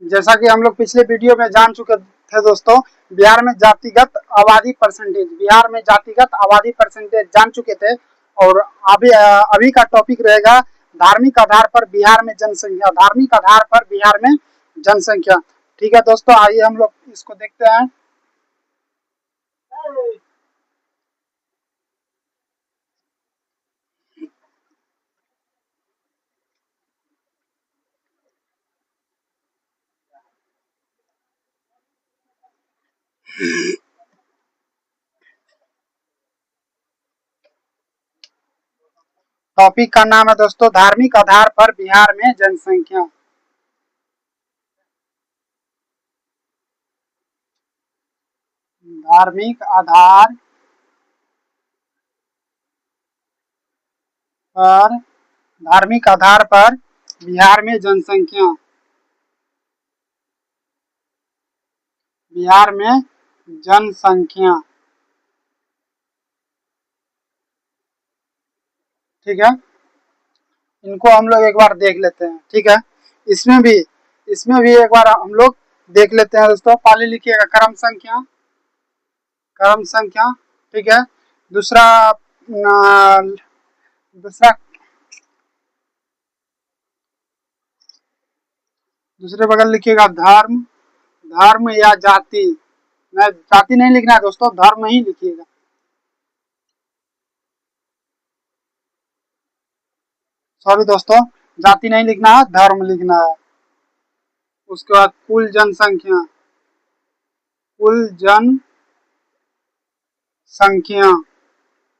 जैसा कि हम लोग पिछले वीडियो में जान चुके थे दोस्तों, बिहार में जातिगत आबादी परसेंटेज, बिहार में जातिगत आबादी परसेंटेज जान चुके थे। और अभी का टॉपिक रहेगा धार्मिक आधार पर बिहार में जनसंख्या, धार्मिक आधार पर बिहार में जनसंख्या। ठीक है दोस्तों, आइए हम लोग इसको देखते हैं। टॉपिक का नाम है दोस्तों धार्मिक आधार पर बिहार में जनसंख्या। धार्मिक आधार पर, धार्मिक आधार पर बिहार में जनसंख्या, बिहार में जनसंख्या। ठीक है, इनको हम लोग एक बार देख लेते हैं। ठीक है, इसमें भी एक बार हम लोग देख लेते हैं दोस्तों। पहले लिखिएगा क्रम संख्या, क्रम संख्या। ठीक है, दूसरा दूसरा दूसरे बगल लिखिएगा धर्म, धर्म या जाति। मैं जाति नहीं लिखना है दोस्तों, धर्म ही लिखिएगा। सॉरी दोस्तों, जाति नहीं लिखना है, धर्म लिखना है। उसके बाद कुल जनसंख्या, कुल जनसंख्या,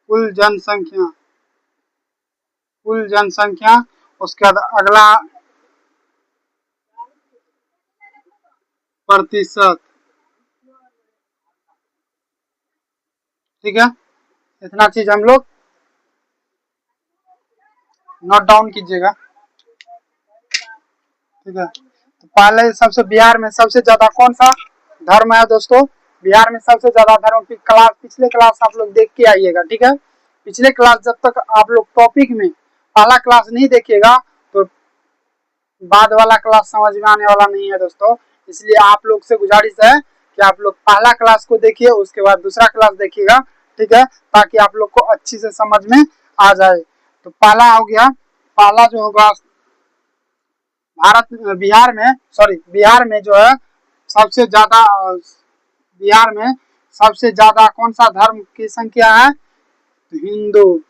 कुल जनसंख्या, कुल जनसंख्या। उसके बाद अगला प्रतिशत। ठीक है, इतना चीज हम लोग नोट डाउन कीजिएगा। ठीक है, तो पहले सबसे बिहार में सबसे ज्यादा कौन सा धर्म है दोस्तों? बिहार में सबसे ज्यादा धर्म की क्लास, पिछले क्लास आप लोग देख के आइएगा। ठीक है, पिछले क्लास जब तक आप लोग टॉपिक में पहला क्लास नहीं देखिएगा तो बाद वाला क्लास समझ में आने वाला नहीं है दोस्तों। इसलिए आप लोग से गुजारिश है कि आप लोग पहला क्लास को देखिए, उसके बाद दूसरा क्लास देखिएगा। ठीक है, ताकि आप लोग को अच्छी से समझ में आ जाए। तो पहला हो गया, पहला जो होगा बिहार में जो है सबसे ज्यादा, बिहार में सबसे ज्यादा कौन सा धर्म की संख्या है? हिंदू।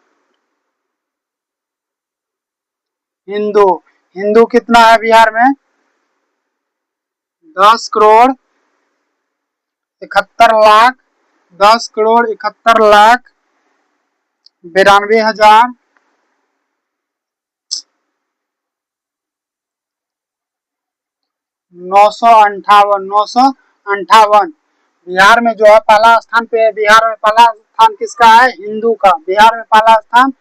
हिंदू, हिंदू कितना है बिहार में? 10,71,00,000, 10,71,92,000 958। बिहार में जो है पहला स्थान पे, बिहार में पहला स्थान किसका है? हिंदू का। बिहार में पहला स्थान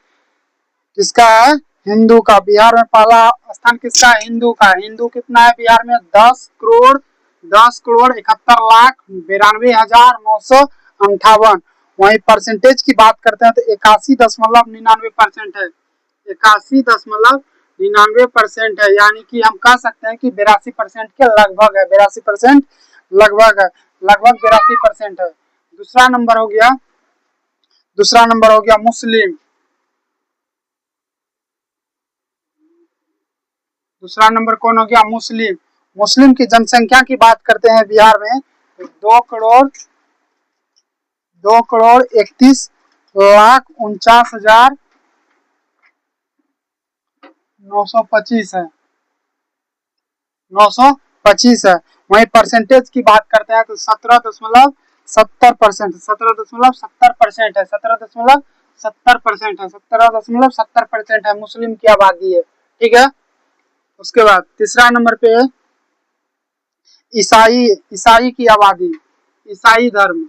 किसका है? हिंदू का। बिहार में पहला स्थान किसका है? हिंदू का। हिंदू कितना है बिहार में? 10,71,92,958। वही परसेंटेज की बात करते हैं तो 81.99% है। 81.99% है, यानी कि हम कह सकते हैं कि 82% के लगभग है। 82% लगभग है, लगभग 82% है। दूसरा नंबर हो गया, दूसरा नंबर हो गया मुस्लिम। दूसरा नंबर कौन हो गया? मुस्लिम। मुस्लिम की जनसंख्या की बात करते हैं बिहार में तो 2,61,49,925 है, 925 है। वही परसेंटेज की बात करते हैं तो 17.70%, 17.70% है, 17.70% है, 17.70% है मुस्लिम की आबादी है। ठीक है, उसके बाद तीसरा नंबर पे ईसाई, ईसाई की आबादी, ईसाई धर्म।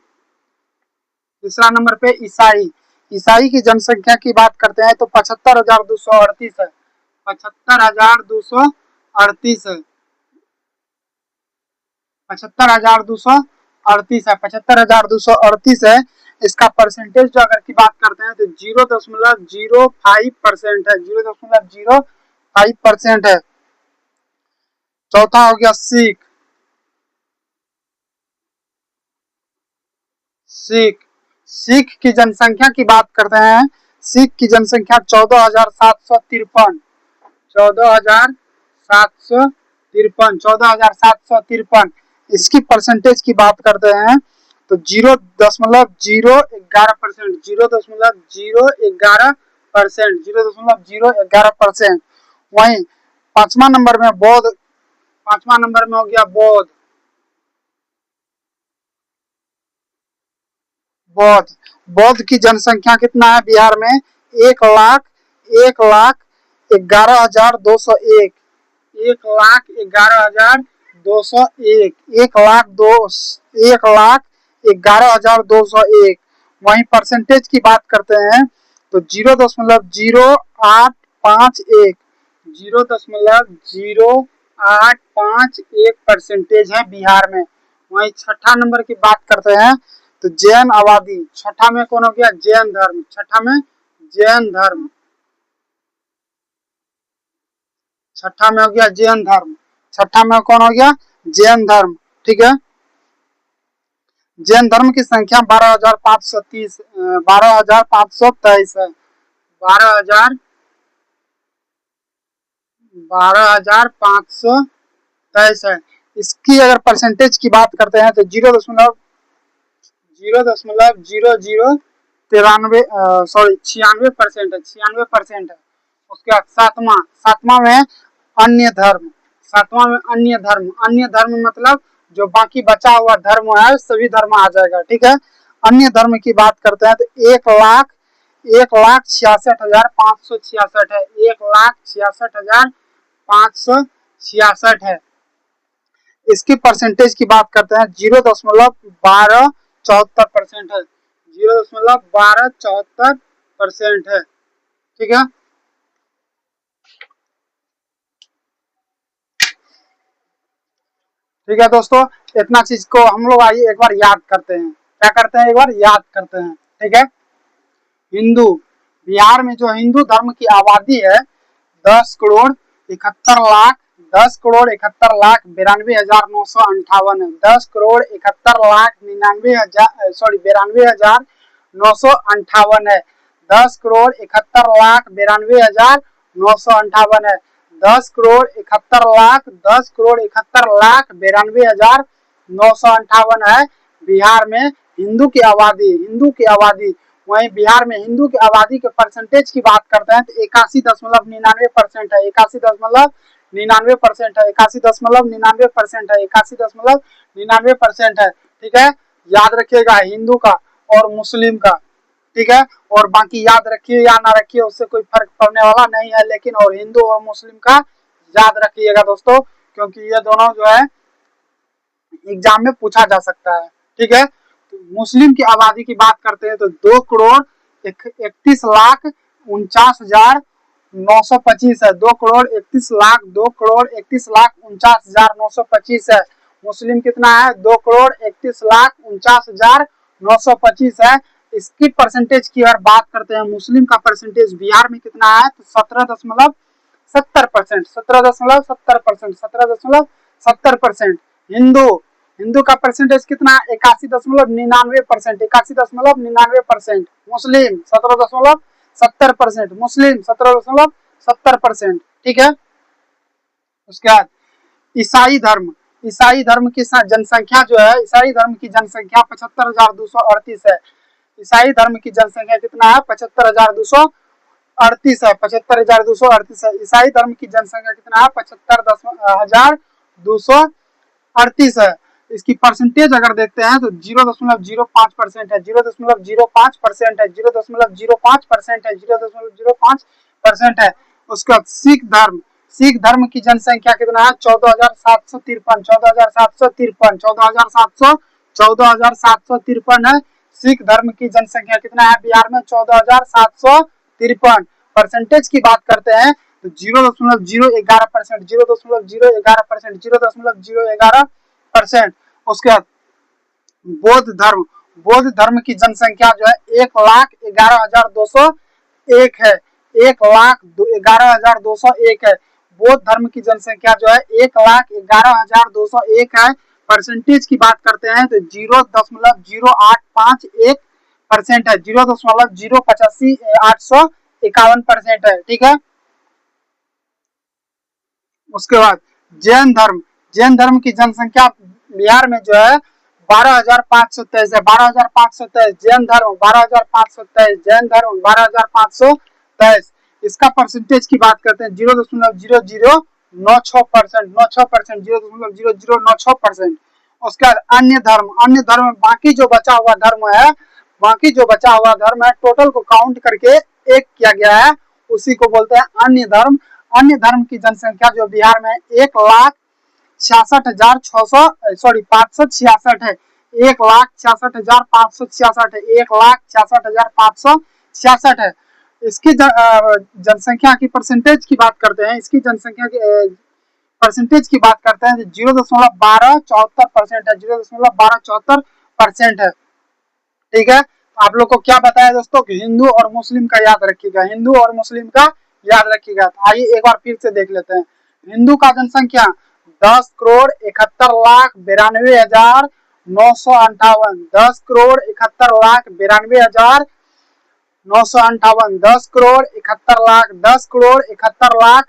तीसरा नंबर पे ईसाई, ईसाई की जनसंख्या की बात करते हैं तो 75,238 है, 75,238 है, 75,238 है, 75,238 है। इसका परसेंटेज जो अगर की बात करते हैं तो 0.05% है, 0.05% है। चौथा हो गया सिख, सिख सिख की जनसंख्या की बात करते हैं। सिख की जनसंख्या 14,753, 14,753, 14,753। इसकी परसेंटेज की बात करते हैं तो 0.011%, 0.011%, 0.011%। वहीं पांचवा नंबर में बौद्ध, पांचवा नंबर में हो गया बौद्ध। बौद्ध बौद्ध की जनसंख्या कितना है बिहार में? 1,11,201, 1,11,201, 1,11,201। वहीं परसेंटेज की बात करते हैं तो 0.0851, 0.0851 परसेंटेज है बिहार में। वहीं छठा नंबर की बात करते हैं तो जैन आबादी, छठा में कौन हो गया? जैन धर्म, छठा में जैन धर्म, छठा में हो गया जैन धर्म, छठा में कौन हो गया? जैन धर्म। ठीक है, जैन धर्म की संख्या 12,523, 12,523 है, 12,523 है। इसकी अगर परसेंटेज की बात करते हैं तो 0.0093 है, 96% है। उसके बाद सातवां, सातवां में अन्य धर्म, सातवां में अन्य धर्म, अन्य धर्म मतलब जो बाकी बचा हुआ धर्म है सभी धर्म आ जाएगा। ठीक है, अन्य धर्म की बात करते हैं तो 1,66,566 है, 1,66,566 है। इसकी परसेंटेज की बात करते हैं 0.1274% है, 0.1274% है। ठीक है, ठीक है दोस्तों, इतना चीज को हम लोग आइए एक बार याद करते हैं। क्या करते हैं? एक बार याद करते हैं। ठीक है, हिंदू, बिहार में जो हिंदू धर्म की आबादी है 10,71,00,000, 10,71,92,958 है, 10,71,92,958 है, 10,71,92,958 है, 10,71,92,958 है बिहार में हिंदू की आबादी, हिंदू की आबादी। वहीं बिहार में हिंदू की आबादी के परसेंटेज की बात करते हैं तो 81.99% है, 81.99% है, 81.99% है, 81.99% है। ठीक है, याद रखिएगा हिंदू का और मुस्लिम का। ठीक है, और बाकी याद रखिए या ना रखिए उससे कोई फर्क पड़ने वाला नहीं है, लेकिन और हिंदू और मुस्लिम का याद रखिएगा दोस्तों, क्योंकि ये दोनों जो है एग्जाम में पूछा जा सकता है। ठीक है, तो मुस्लिम की आबादी की बात करते हैं तो 2,31,49,925 है, 2,31,49,925 है। मुस्लिम कितना है? 2,31,49,925 है। इसकी परसेंटेज की अगर बात करते हैं, मुस्लिम का परसेंटेज बिहार में कितना है तो 17.70%, 17.70%, 17.70%। हिंदू, हिंदू का परसेंटेज कितना है? 81.99%, 81.99%। मुस्लिम 17.70%, मुस्लिम 17.70%। ठीक है, उसके बाद ईसाई धर्म, ईसाई धर्म की जनसंख्या जो है, ईसाई धर्म की जनसंख्या 75,238 है। ईसाई धर्म की जनसंख्या कितना है? 75,238 है, 75,238 है। ईसाई धर्म की जनसंख्या कितना है? 75,238 है। इसकी परसेंटेज अगर देखते हैं तो 0.05% है, 0.05% है, 0.05% है, 0.05% है। उसके बाद सिख धर्म, सिख धर्म की जनसंख्या कितना है? 14,753, 14,753, 14,753 है। सिख धर्म की जनसंख्या कितना है बिहार में? 14,753। परसेंटेज की बात करते हैं तो 0.011%, 0.011%, 0.011%। उसके बाद बौद्ध धर्म, बौद्ध धर्म की जनसंख्या जो है 1,11,201 है, 1,11,201 है। बौद्ध धर्म की जनसंख्या जो है 1,11,201 है। परसेंटेज की बात करते हैं तो 0.0851% है, 0.085851% है, ठीक है। उसके बाद जैन धर्म, जैन धर्म की जनसंख्या बिहार में जो है 12,523 है, 12,523 जैन धर्म, 12,523 जैन धर्म, 12,523। इसका परसेंटेज की बात करते हैं 0.0096%, 96%, 0.0096%। उसके बाद अन्य धर्म, अन्य धर्म बाकी जो बचा हुआ धर्म है, बाकी जो बचा हुआ धर्म है टोटल को काउंट करके एक किया गया है, उसी को बोलते हैं अन्य धर्म। अन्य धर्म की जनसंख्या जो बिहार में 1,66,566 है, 1,66,566 है, 1,66,566 है। इसकी जनसंख्या की परसेंटेज की बात करते हैं, इसकी जनसंख्या की परसेंटेज की बात करते हैं 0.1274% है, 0.1274% है, ठीक है। आप लोग को क्या बताया दोस्तों कि हिंदू और मुस्लिम का याद रखिएगा, हिंदू और मुस्लिम का याद रखिएगा। आइए एक बार फिर से देख लेते हैं। हिंदू का जनसंख्या 10,71,92,958, 10,71,92,958, 10,71,92,958,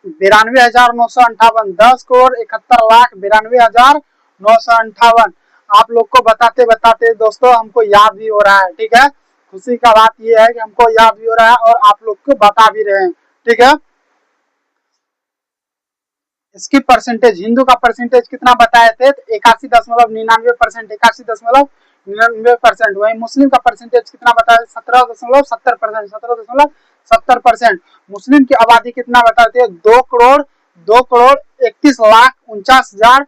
10,71,92,958। आप लोग को बताते बताते दोस्तों हमको याद भी हो रहा है, ठीक है। खुशी का बात यह है कि हमको याद भी हो रहा है और आप लोग को बता भी रहे हैं, ठीक है। इसकी परसेंटेज, हिंदू का परसेंटेज कितना बताए थे, 81.99%, 81.99%। वही मुस्लिम का परसेंटेज कितना बताया, 17.70%, 17.70%। मुस्लिम की आबादी कितना बताते हैं, 2,31,49,925,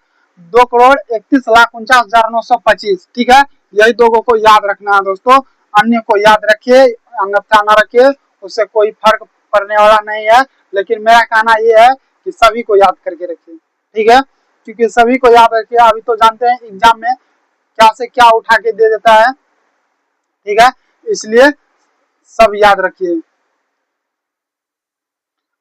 2,31,49,925, ठीक है। यही दोगों को याद रखना है दोस्तों, अन्य को याद रखिए, अन्यथा ना रखिए, उससे कोई फर्क पड़ने वाला नहीं है। लेकिन मेरा कहना यह है कि सभी को याद करके रखिए, ठीक है, क्योंकि सभी को याद रखिए। अभी तो जानते हैं एग्जाम में क्या से क्या उठा के दे देता है, ठीक है, इसलिए सब याद रखिए,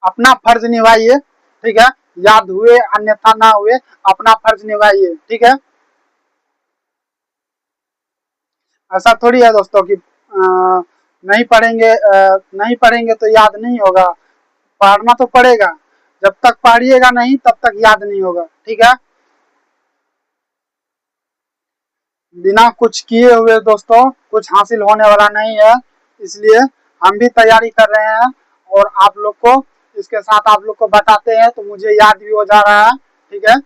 अपना फर्ज निभाइए, ठीक है। याद हुए अन्यथा ना हुए, अपना फर्ज निभाइए, ठीक है। ऐसा थोड़ी है दोस्तों कि नहीं पढ़ेंगे, नहीं पढ़ेंगे तो याद नहीं होगा, पढ़ना तो पड़ेगा। जब तक पढ़िएगा नहीं तब तक याद नहीं होगा, ठीक है। बिना कुछ किए हुए दोस्तों कुछ हासिल होने वाला नहीं है, इसलिए हम भी तैयारी कर रहे हैं और आप लोग को इसके साथ आप लोग को बताते हैं, तो मुझे याद भी हो जा रहा है, ठीक है।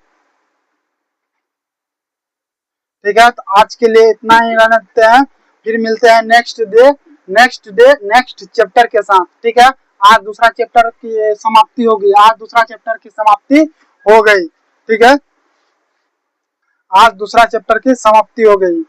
ठीक है, तो आज के लिए इतना ही रहने देते हैं, फिर मिलते हैं नेक्स्ट नेक्स्ट चैप्टर के साथ, ठीक है। आज दूसरा चैप्टर की समाप्ति होगी, आज दूसरा चैप्टर की समाप्ति हो गई, ठीक है, आज दूसरा चैप्टर की समाप्ति हो गई।